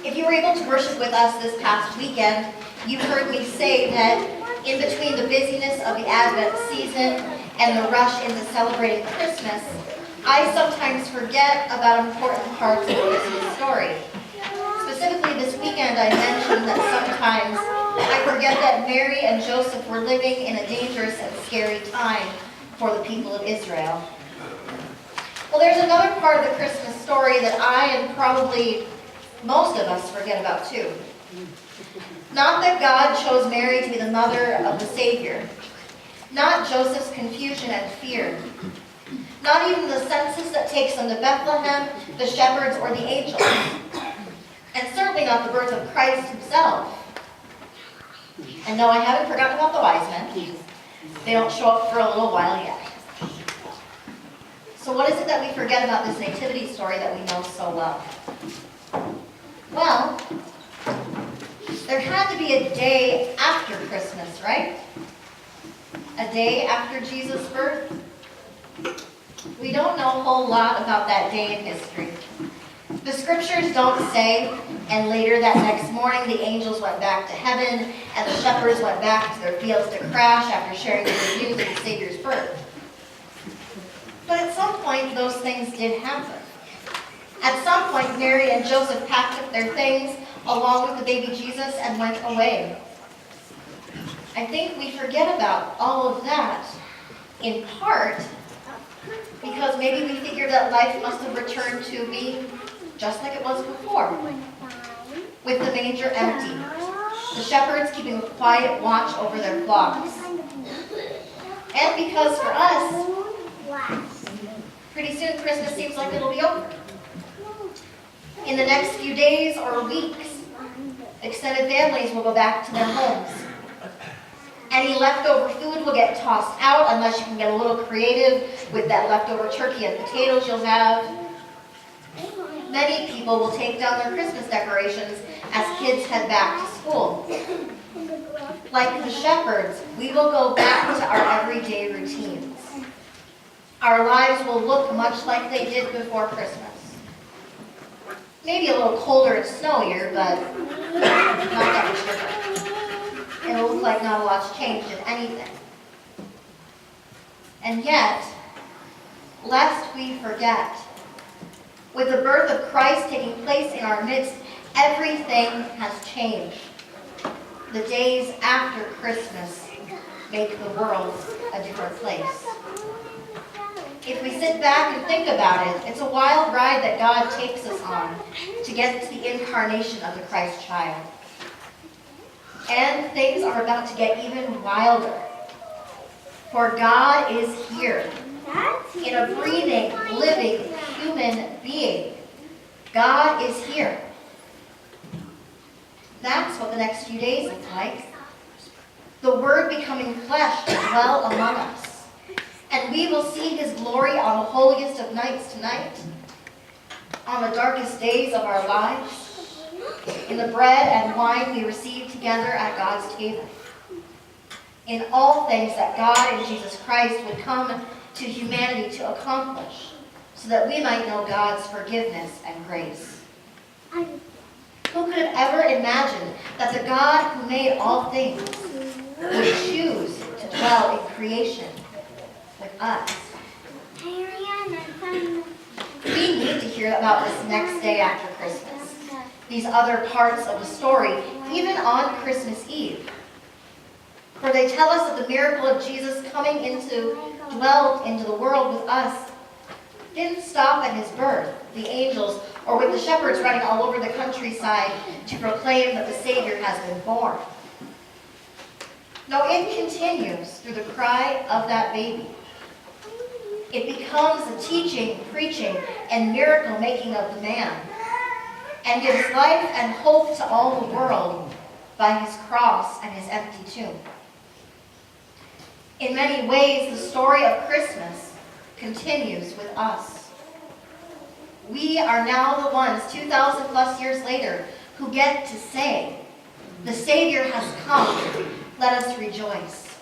If you were able to worship with us this past weekend, you heard me say that in between the busyness of the Advent season and the rush into celebrating Christmas, I sometimes forget about important parts of the Christmas story. Specifically this weekend, I mentioned that sometimes I forget that Mary and Joseph were living in a dangerous and scary time for the people of Israel. Well, there's another part of the Christmas story that I and probably most of us forget about too. Not that God chose Mary to be the mother of the Savior. Not Joseph's confusion and fear. Not even the census that takes them to Bethlehem, the shepherds, or the angels. And certainly not the birth of Christ himself. And no, I haven't forgotten about the wise men. They don't show up for a little while yet. So what is it that we forget about this nativity story that we know so well? Well, there had to be a day after Christmas, right? A day after Jesus' birth? We don't know a whole lot about that day in history. The scriptures don't say, and later that next morning the angels went back to heaven and the shepherds went back to their fields to crash after sharing the good news of the Savior's birth. But at some point those things did happen. At some point Mary and Joseph packed up their things along with the baby Jesus and went away. I think we forget about all of that in part because maybe we figured that life must have returned to being just like it was before, with the manger empty, the shepherds keeping a quiet watch over their flocks. And because for us, pretty soon Christmas seems like it'll be over. In the next few days or weeks, extended families will go back to their homes. Any leftover food will get tossed out unless you can get a little creative with that leftover turkey and potatoes you'll have. Many people will take down their Christmas decorations as kids head back to school. Like the shepherds, we will go back to our everyday routines. Our lives will look much like they did before Christmas. Maybe a little colder and snowier, but not that much different. It'll look like not a lot's changed in anything. And yet, lest we forget, with the birth of Christ taking place in our midst, everything has changed. The days after Christmas make the world a different place. If we sit back and think about it, it's a wild ride that God takes us on to get to the incarnation of the Christ child. And things are about to get even wilder. For God is here, in a breathing, living human being. God is here. That's what the next few days look like. The Word becoming flesh to dwell among us. And we will see His glory on the holiest of nights tonight, on the darkest days of our lives, in the bread and wine we receive together at God's table. In all things that God in Jesus Christ would come to humanity to accomplish, so that we might know God's forgiveness and grace. Who could have ever imagined that the God who made all things would choose to dwell in creation with us? We need to hear about this next day after Christmas, these other parts of the story, even on Christmas Eve. For they tell us that the miracle of Jesus coming dwelled into the world with us didn't stop at his birth, the angels, or with the shepherds running all over the countryside to proclaim that the Savior has been born. No, it continues through the cry of that baby. It becomes the teaching, preaching, and miracle-making of the man, and gives life and hope to all the world by his cross and his empty tomb. In many ways, the story of Christmas continues with us. We are now the ones, 2,000 plus years later, who get to say, the Savior has come, let us rejoice.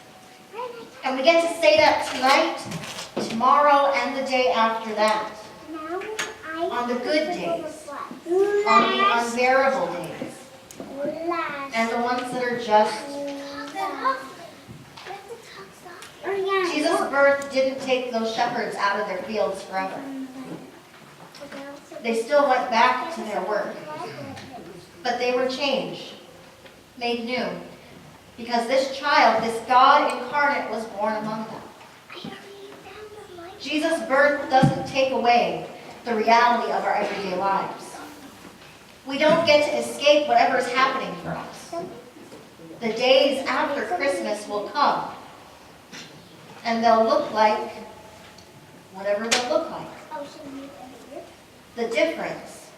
And we get to say that tonight tomorrow and the day after that, on the good days, on the unbearable days, and the ones that are just. Jesus' birth didn't take those shepherds out of their fields forever. They still went back to their work. But they were changed, made new, because this child, this God incarnate, was born among them. Jesus' birth doesn't take away the reality of our everyday lives. We don't get to escape whatever is happening for us. The days after Christmas will come, and they'll look like whatever they'll look like. The difference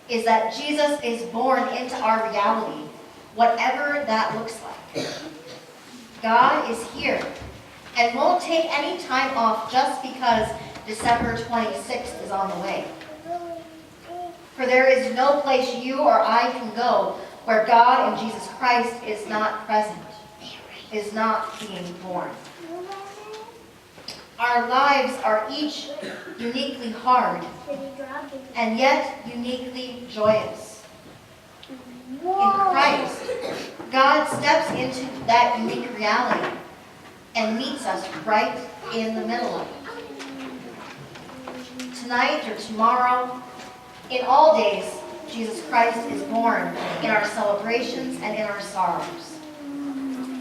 is that Jesus is born into our reality, whatever that looks like. God is here and won't take any time off just because December 26th is on the way. For there is no place you or I can go where God and Jesus Christ is not present, is not being born. Our lives are each uniquely hard and yet uniquely joyous. In Christ, God steps into that unique reality and meets us right in the middle of it. Tonight or tomorrow, in all days, Jesus Christ is born in our celebrations and in our sorrows.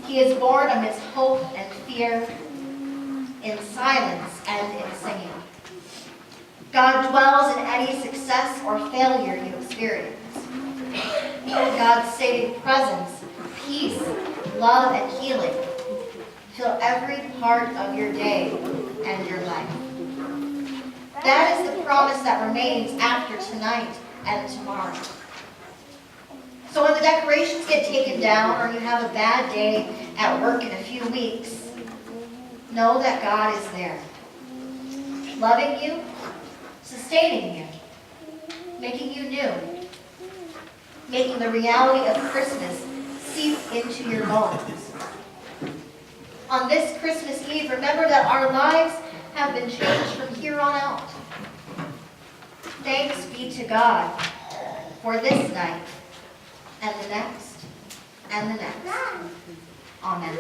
He is born amidst hope and fear, in silence and in singing. God dwells in any success or failure you experience. God's saving presence, peace, love, and healing fill every part of your day and your life. That is the promise that remains after tonight and tomorrow. So when the decorations get taken down or you have a bad day at work in a few weeks, know that God is there, loving you, sustaining you, making you new, making the reality of Christmas seep into your bones. On this Christmas Eve, remember that our lives have been changed from here on out. Thanks be to God for this night and the next and the next. Amen.